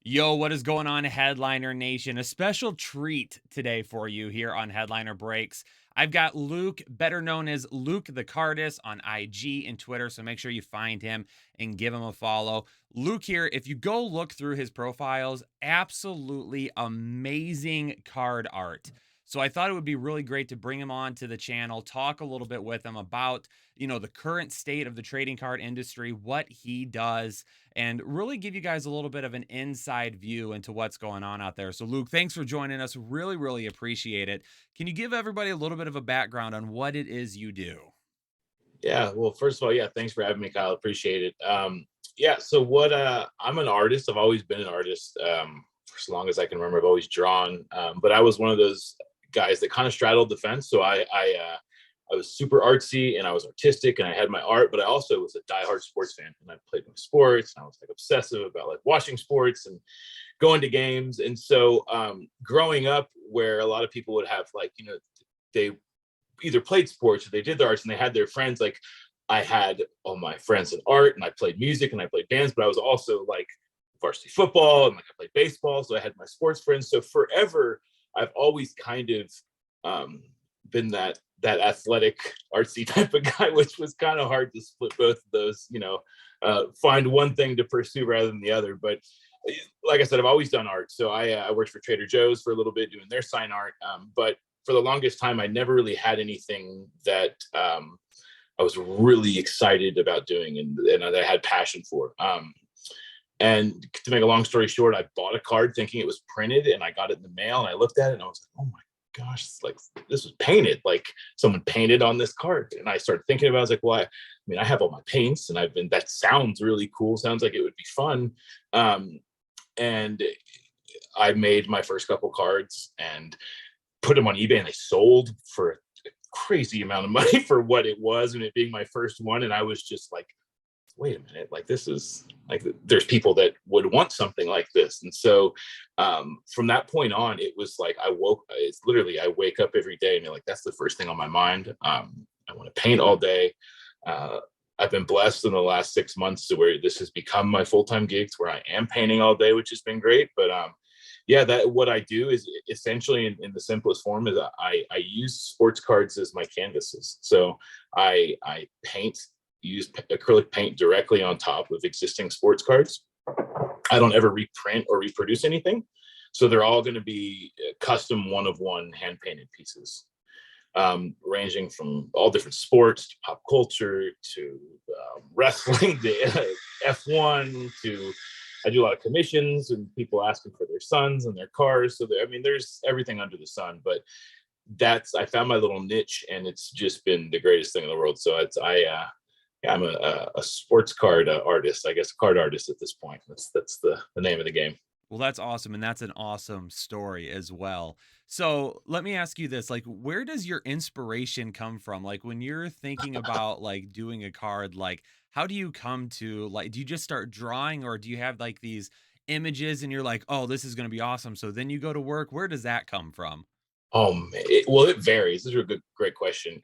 Yo, what is going on, Headliner Nation? A special treat today for you here on Headliner Breaks. I've got Luke, better known as Luke the Cardist, on IG and Twitter, so make sure you find him and give him a follow. Luke here, if you go look through his profiles, absolutely amazing card art. So I thought it would be really great to bring him on to the channel, talk a little bit with him about, the current state of the trading card industry, what he does, and really give you guys a little bit of an inside view into what's going on out there. So, Luke, thanks for joining us. Really, really appreciate it. Can you give everybody a little bit of a background on what it is you do? Yeah, well, first of all, yeah, thanks for having me, Kyle. Appreciate it. Yeah, so what I'm an artist. I've always been an artist. For as long as I can remember, I've always drawn. But I was one of those guys that kind of straddled the fence. So I was super artsy and I was artistic and I had my art, but I also was a diehard sports fan and I played my sports and I was like obsessive about like watching sports and going to games. And so growing up where a lot of people would have like, they either played sports or they did their arts and they had their friends. Like I had all my friends in art and I played music and I played bands, but I was also like varsity football and like I played baseball. So I had my sports friends. So forever, I've always kind of been that athletic artsy type of guy, which was kind of hard to split both of those, find one thing to pursue rather than the other. But like I said, I've always done art. So I worked for Trader Joe's for a little bit doing their sign art. But for the longest time, I never really had anything that I was really excited about doing and I had passion for. And to make a long story short, I bought a card thinking it was printed and I got it in the mail and I looked at it and I was like, oh my gosh, it's like this was painted, like someone painted on this card. And I started thinking about it. I was like, well, I mean, I have all my paints and that sounds really cool. Sounds like it would be fun. And I made my first couple cards and put them on eBay and they sold for a crazy amount of money for what it was and it being my first one. And I was just like, wait a minute, like this is like there's people that would want something like this. And so from that point on, it was like it's literally I wake up every day and like that's the first thing on my mind. I want to paint all day. I've been blessed in the last 6 months to where this has become my full-time gig to where I am painting all day, which has been great. But yeah, that what I do is essentially in the simplest form is I use sports cards as my canvases. So I paint use acrylic paint directly on top of existing sports cards. I don't ever reprint or reproduce anything. So they're all going to be custom one of one hand painted pieces, ranging from all different sports to pop culture to wrestling to F1 to I do a lot of commissions and people asking for their sons and their cars. So I mean, there's everything under the sun, but I found my little niche and it's just been the greatest thing in the world. So yeah, I'm a sports card artist, I guess, a card artist at this point. That's the name of the game. Well, that's awesome. And that's an awesome story as well. So let me ask you this, like, where does your inspiration come from? Like when you're thinking about like doing a card, like how do you come to like, do you just start drawing or do you have like these images and you're like, oh, this is going to be awesome. So then you go to work. Where does that come from? Well, it varies. This is a great question.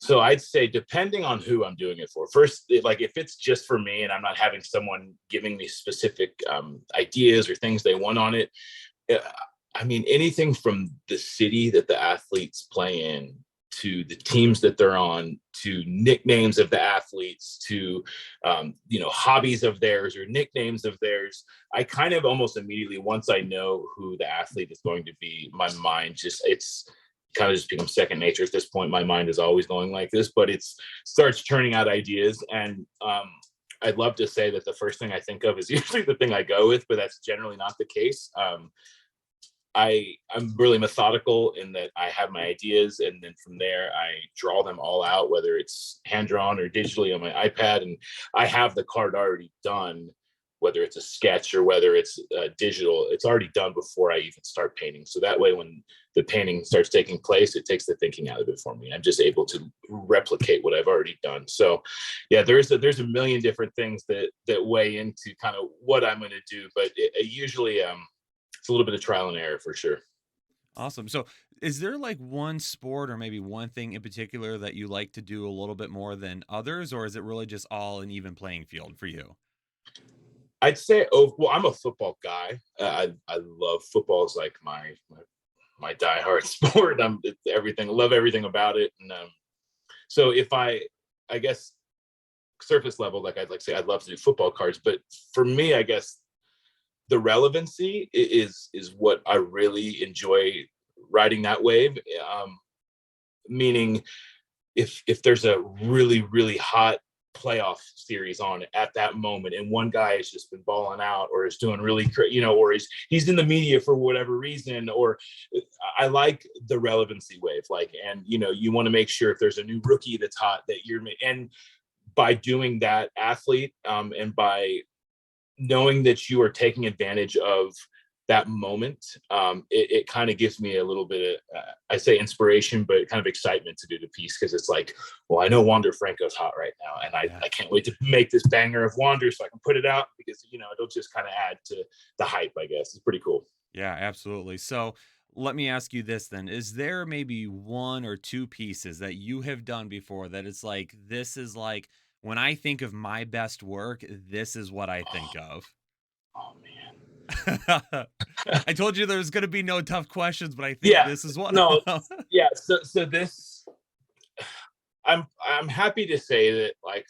So I'd say depending on who I'm doing it for. First, like if it's just for me and I'm not having someone giving me specific ideas or things they want on it, uh, I mean anything from the city that the athletes play in to the teams that they're on to nicknames of the athletes to hobbies of theirs or nicknames of theirs. I kind of almost immediately, once I know who the athlete is going to be, my mind it's kind of just becomes second nature at this point. My mind is always going like this, but it starts churning out ideas. And I'd love to say that the first thing I think of is usually the thing I go with, but that's generally not the case. I'm really methodical in that I have my ideas and then from there I draw them all out, whether it's hand drawn or digitally on my iPad. And I have the card already done, whether it's a sketch or whether it's digital, it's already done before I even start painting. So that way, when the painting starts taking place, it takes the thinking out of it for me. I'm just able to replicate what I've already done. So yeah, there's a million different things that weigh into kind of what I'm going to do, but usually it's a little bit of trial and error for sure. Awesome. So is there like one sport or maybe one thing in particular that you like to do a little bit more than others, or is it really just all an even playing field for you? I'd say, oh, well, I'm a football guy. I love football. Is like my diehard sport. It's everything. Love everything about it. And so if I guess surface level, like I'd like to say, I'd love to do football cards, but for me, I guess the relevancy is what I really enjoy riding that wave. Meaning, if there's a really hot playoff series on at that moment, and one guy has just been balling out, or is doing really, or he's in the media for whatever reason, or I like the relevancy wave. Like, and you want to make sure if there's a new rookie that's hot that and by doing that athlete, and by knowing that you are taking advantage of that moment, it kind of gives me a little bit of, I say inspiration, but kind of excitement to do the piece, because it's like, well, I know Wander Franco's hot right now, and I can't wait to make this banger of Wander so I can put it out, because it'll just kind of add to the hype, I guess. It's pretty cool. Yeah, absolutely. So let me ask you this then. Is there maybe one or two pieces that you have done before that it's like, this is like, when I think of my best work, this is what I think of? Oh man. I told you there was going to be no tough questions, but I think Yeah, this is one no, of them. yeah. So this, I'm happy to say that, like,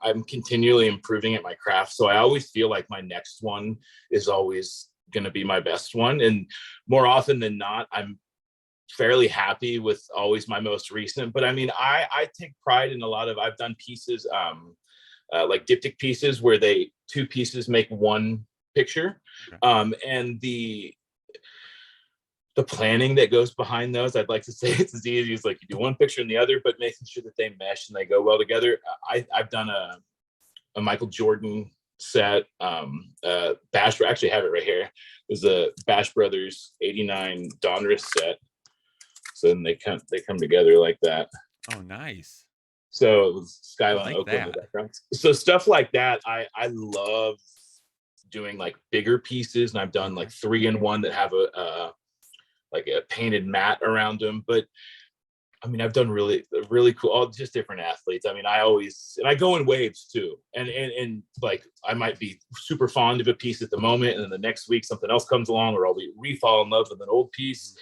I'm continually improving at my craft. So I always feel like my next one is always going to be my best one. And more often than not, I'm fairly happy with always my most recent. But I mean, I take pride in a lot of, I've done pieces, like diptych pieces, where two pieces make one picture. Okay. And the planning that goes behind those, I'd like to say it's as easy as, like, you do one picture and the other, but making sure that they mesh and they go well together. I've done a Michael Jordan set, Bash, I actually have it right here. There's a Bash Brothers 89 Donruss set. So then they come together like that. Oh, nice. So it was I Skyline like Oakland in that. the background. So stuff like that, I love doing, like, bigger pieces, and I've done like 3-in-1 that have a like a painted mat around them. But I mean, I've done really cool, all just different athletes. I mean, I go in waves too, and like, I might be super fond of a piece at the moment, and then the next week something else comes along, or I'll be fall in love with an old piece.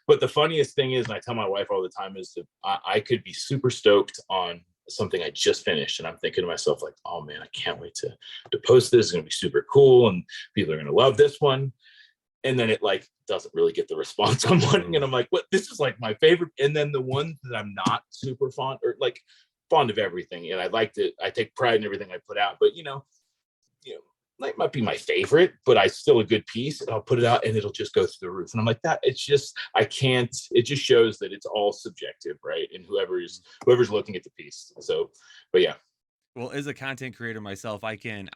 But the funniest thing is, and I tell my wife all the time, is that I could be super stoked on something I just finished, and I'm thinking to myself, like, oh man, I can't wait to post this. It's gonna be super cool, and people are gonna love this one. And then it, like, doesn't really get the response I'm wanting, and I'm like, what? This is like my favorite. And then the one that I'm not super fond, or like fond of everything, and I take pride in everything I put out, but like, might be my favorite, but I still a good piece, and I'll put it out and it'll just go through the roof. And I'm like, that it's just, I can't, it just shows that it's all subjective, right? And whoever's looking at the piece. So, but yeah. Well, as a content creator myself, I can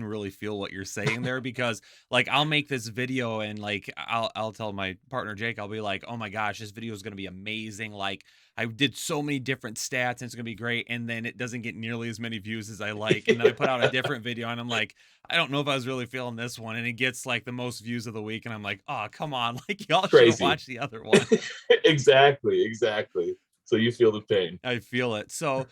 really feel what you're saying there, because like, I'll make this video and like, I'll tell my partner Jake, I'll be like, "Oh my gosh, this video is going to be amazing. Like, I did so many different stats and it's going to be great." And then it doesn't get nearly as many views as I like. And then I put out a different video and I'm like, "I don't know if I was really feeling this one." And it gets like the most views of the week and I'm like, "Oh, come on. Like, y'all should have Crazy. watched the other one." Exactly. So you feel the pain. I feel it. So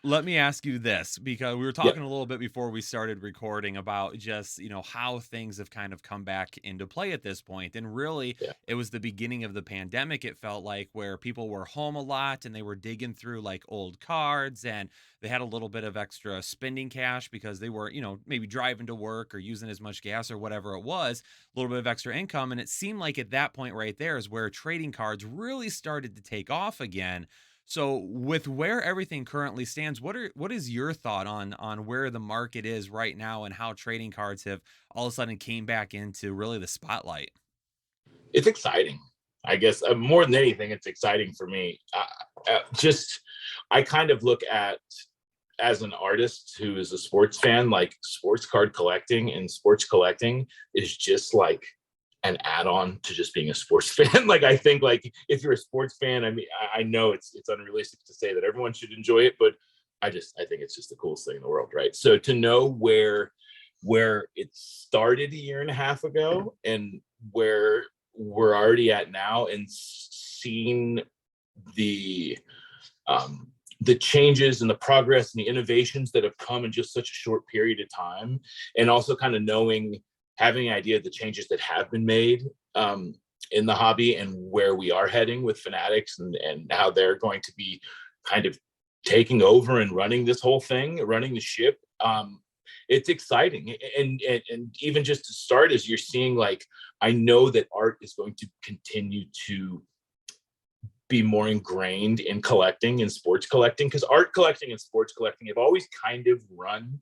let me ask you this, because we were Yeah. talking a little bit before we started recording about just, how things have kind of come back into play at this point. And really, Yeah. it was the beginning of the pandemic, it felt like, where people were home a lot and they were digging through like old cards, and they had a little bit of extra spending cash because they were, maybe driving to work or using as much gas or whatever it was, a little bit of extra income. And it seemed like at that point right there is where trading cards really started to take off again. So with where everything currently stands, what is your thought on where the market is right now, and how trading cards have all of a sudden came back into really the spotlight? It's exciting. I guess, more than anything, it's exciting for me. I kind of look at, as an artist who is a sports fan, like, sports card collecting and sports collecting is just like an add-on to just being a sports fan. Like, I think, like, if you're a sports fan, I mean, I know it's unrealistic to say that everyone should enjoy it, but I think it's just the coolest thing in the world, right? So to know where it started a year and a half ago, and where we're already at now, and seeing the the changes and the progress and the innovations that have come in just such a short period of time, and also kind of having an idea of the changes that have been made in the hobby and where we are heading with Fanatics, and how they're going to be kind of taking over and running this whole thing, running the ship. It's exciting. And even just to start, as you're seeing, like, I know that art is going to continue to be more ingrained in collecting and sports collecting, because art collecting and sports collecting have always kind of run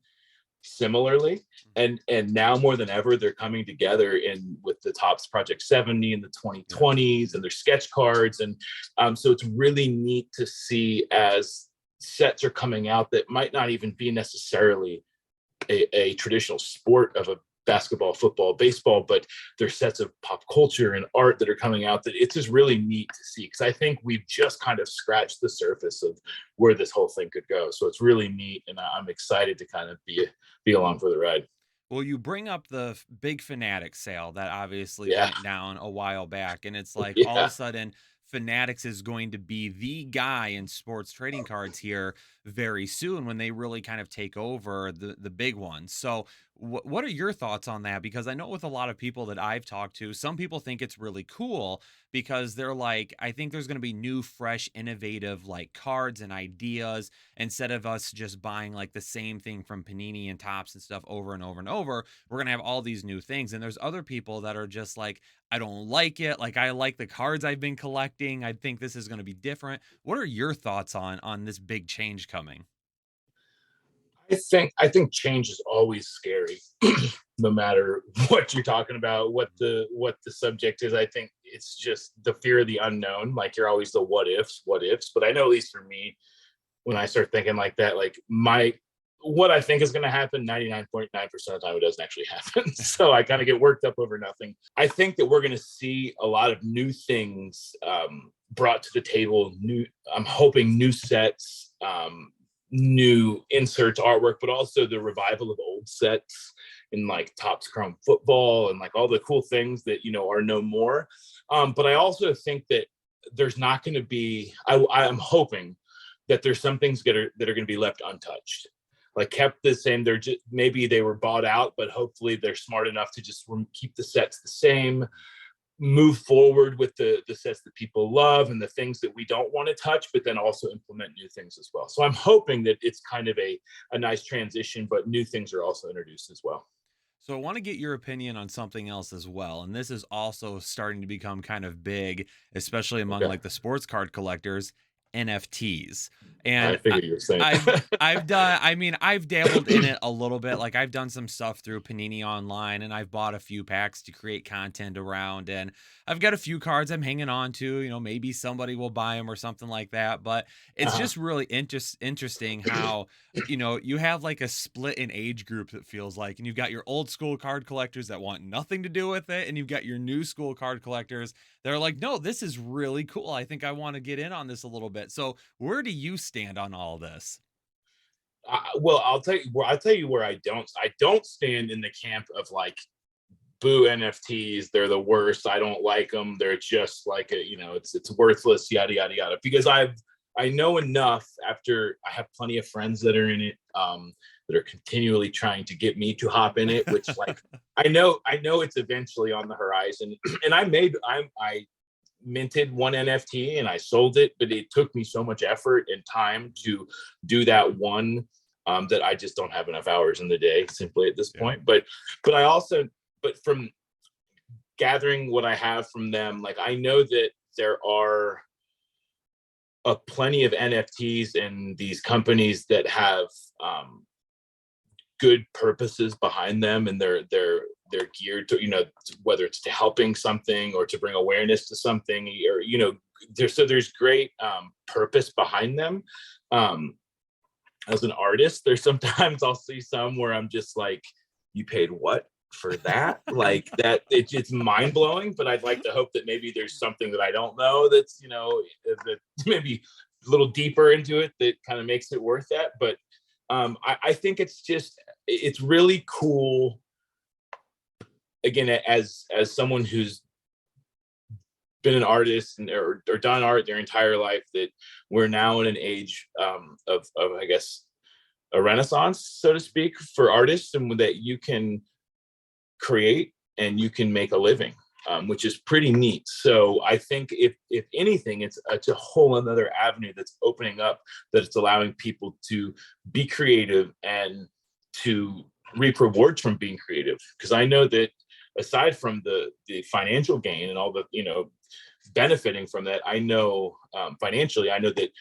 similarly, and now more than ever they're coming together in with the Topps Project 70 and the 2020s and their sketch cards, and so it's really neat to see as sets are coming out that might not even be necessarily a traditional sport of a basketball, football, baseball, but there's sets of pop culture and art that are coming out that it's just really neat to see, because I think we've just kind of scratched the surface of where this whole thing could go. So it's really neat, and I'm excited to kind of be along for the ride. Well, you bring up the big Fanatic sale that obviously Yeah. went down a while back, and it's like all of a Yeah. sudden Fanatics is going to be the guy in sports trading cards here very soon when they really kind of take over the big ones. So, what are your thoughts on that? Because I know with a lot of people that I've talked to, some people think it's really cool because they're like, I think there's going to be new, fresh, innovative like cards and ideas instead of us just buying like the same thing from Panini and Topps and stuff over and over and over. We're going to have all these new things. And there's other people that are just like, I don't like it. Like, I like the cards I've been collecting. I think this is going to be different. What are your thoughts on this big change coming? I think change is always scary, no matter what you're talking about, what the subject is. I think it's just the fear of the unknown. Like, you're always the what ifs, what ifs. But I know, at least for me, when I start thinking like that, like, what I think is going to happen, 99.9% of the time it doesn't actually happen. So I kind of get worked up over nothing. I think that we're going to see a lot of new things brought to the table. I'm hoping new sets, new inserts, artwork, but also the revival of old sets in like Topps Chrome Football and like all the cool things that are no more. But I also think that there's not going to be. I'm hoping that there's some things that are going to be left untouched, like kept the same. They're just, maybe they were bought out, but hopefully they're smart enough to just keep the sets the same, move forward with the sets that people love and the things that we don't want to touch, but then also implement new things as well. So I'm hoping that it's kind of a nice transition, but new things are also introduced as well. So I want to get your opinion on something else as well. And this is also starting to become kind of big, especially among Okay. like the sports card collectors, NFTs. I And figured you were saying. I've done, I mean, I've dabbled in it a little bit. Like, I've done some stuff through Panini Online, and I've bought a few packs to create content around, and I've got a few cards I'm hanging on to, maybe somebody will buy them or something like that. But it's Uh-huh. just really interesting how you have like a split in age group, that feels like, and you've got your old school card collectors that want nothing to do with it, and you've got your new school card collectors that are like, no, this is really cool. I think I want to get in on this a little bit. So where do you stand on all this? Well, I'll tell you where I don't stand in the camp of like, boo NFTs, they're the worst, I don't like them, they're just like it's worthless, yada yada yada. Because I know enough, after I have plenty of friends that are in it, that are continually trying to get me to hop in it, which, like, I know it's eventually on the horizon. And I minted one NFT and I sold it, but it took me so much effort and time to do that one, that I just don't have enough hours in the day simply at this Yeah. point. But from gathering what I have from them, like, I know that there are plenty of NFTs and these companies that have good purposes behind them, and they're geared to, whether it's to helping something or to bring awareness to something, or there's great purpose behind them. As an artist, there's sometimes I'll see some where I'm just like, you paid what for that? Like, that it's mind blowing. But I'd like to hope that maybe there's something that I don't know, that's that maybe a little deeper into it, that kind of makes it worth that. But I think it's really cool. Again, as someone who's been an artist and or done art their entire life, that we're now in an age of I guess a renaissance, so to speak, for artists, and that you can create and you can make a living, which is pretty neat. So I think if anything, it's a whole another avenue that's opening up, that it's allowing people to be creative and to reap rewards from being creative. Because I know that aside from the financial gain and all the benefiting from that, I know financially, I know that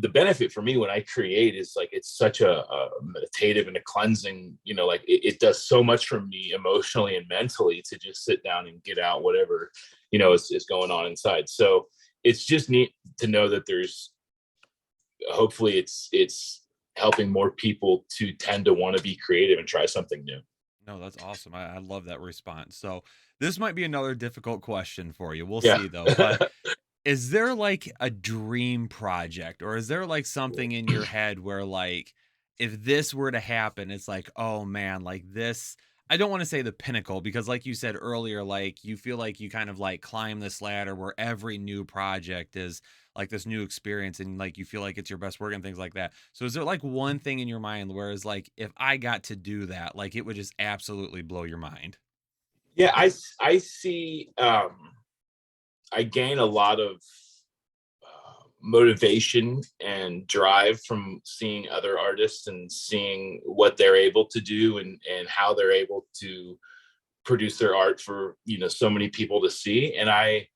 the benefit for me when I create is like it's such a meditative and a cleansing, like it does so much for me emotionally and mentally to just sit down and get out whatever is going on inside. So it's just neat to know that there's hopefully it's helping more people to tend to want to be creative and try something new. No, that's awesome. I love that response. So this might be another difficult question for you. We'll Yeah. see though. But is there like a dream project, or is there like something in your head where like if this were to happen, it's like, oh man, like this, I don't want to say the pinnacle, because like you said earlier, like you feel like you kind of like climb this ladder where every new project is like this new experience, and like you feel like it's your best work and things like that. So is there like one thing in your mind where it's like if I got to do that, like it would just absolutely blow your mind? Yeah, I see. I gain a lot of motivation and drive from seeing other artists and seeing what they're able to do, and how they're able to produce their art for so many people to see. And I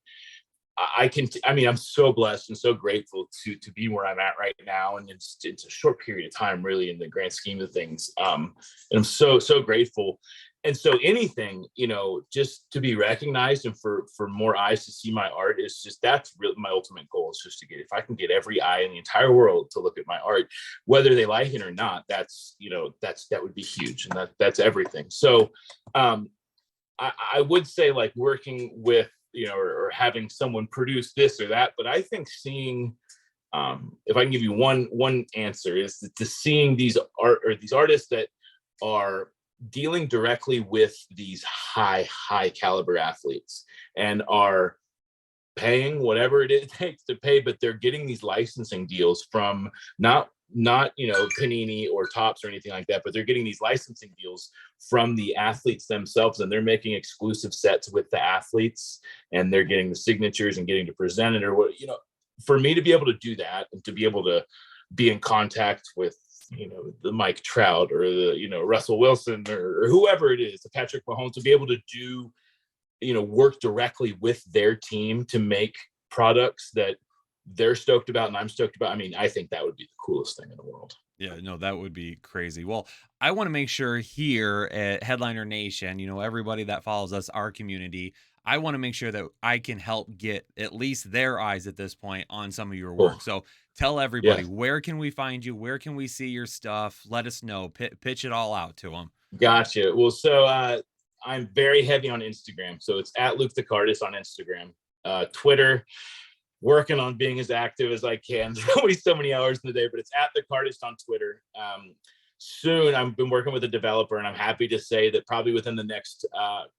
mean, I'm so blessed and so grateful to be where I'm at right now, and it's a short period of time, really, in the grand scheme of things. And I'm so grateful. And so anything, just to be recognized and for more eyes to see my art is just, that's really my ultimate goal, is just to get, if I can get every eye in the entire world to look at my art, whether they like it or not, that would be huge, and that's everything. So I would say like working with or having someone produce this or that, but I think seeing, if I can give you one answer, is to seeing these artists that are dealing directly with these high caliber athletes and are paying whatever it takes to pay, but they're getting these licensing deals from not Panini or Topps or anything like that, but they're getting these licensing deals from the athletes themselves, and they're making exclusive sets with the athletes, and they're getting the signatures and getting to present it, or what. For me to be able to do that, and to be able to be in contact with the Mike Trout or the Russell Wilson or whoever it is, the Patrick Mahomes, to be able to do work directly with their team to make products that they're stoked about and I'm stoked about. I mean, I think that would be the coolest thing in the world. Yeah, no, that would be crazy. Well, I want to make sure here at Headliner Nation, everybody that follows us, our community, I want to make sure that I can help get at least their eyes at this point on some of your Cool. work. So tell Yeah. everybody, where can we find you? Where can we see your stuff? Let us know. Pitch it all out to them. Gotcha. Well, so I'm very heavy on Instagram. So it's at Luke the Cardist on Instagram. Twitter, working on being as active as I can. There's only so many hours in the day, but it's at the Cardist on Twitter. Soon, I've been working with a developer, and I'm happy to say that probably within the next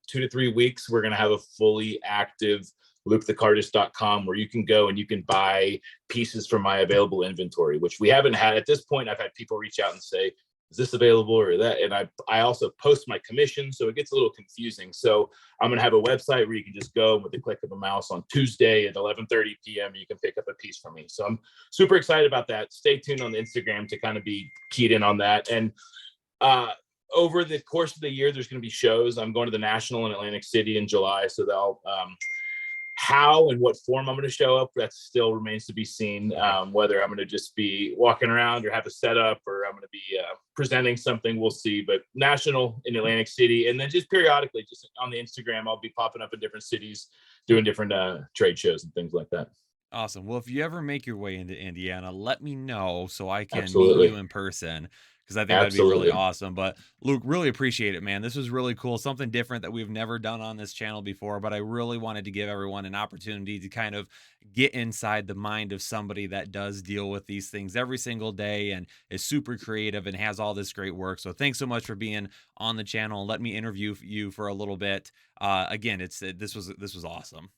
2 to 3 weeks, we're going to have a fully active LukeTheCardist.com, where you can go and you can buy pieces from my available inventory, which we haven't had at this point. I've had people reach out and say, is this available or that? And I also post my commission, so it gets a little confusing. So I'm going to have a website where you can just go with the click of a mouse on Tuesday at 11:30 p.m. You can pick up a piece from me. So I'm super excited about that. Stay tuned on the Instagram to kind of be keyed in on that. And over the course of the year, there's going to be shows. I'm going to the National in Atlantic City in July, so they'll how and what form I'm going to show up, that still remains to be seen. Whether I'm going to just be walking around or have a setup, or I'm going to be presenting something, we'll see. But National in Atlantic City, and then just periodically, just on the Instagram, I'll be popping up in different cities, doing different trade shows and things like that. Awesome. Well, if you ever make your way into Indiana, let me know so I can meet Absolutely. you in person, because I think that'd be really Absolutely. awesome. But Luke, really appreciate it, man. This was really cool. Something different that we've never done on this channel before, but I really wanted to give everyone an opportunity to kind of get inside the mind of somebody that does deal with these things every single day and is super creative and has all this great work. So thanks so much for being on the channel and let me interview you for a little bit. Again, this was awesome.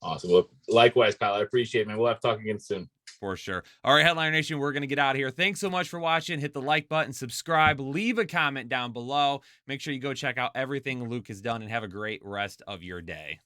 Awesome. Well, likewise, Kyle. I appreciate it, man. We'll have to talk again soon. For sure. All right, Headliner Nation, we're going to get out of here. Thanks so much for watching. Hit the like button, subscribe, leave a comment down below. Make sure you go check out everything Luke has done, and have a great rest of your day.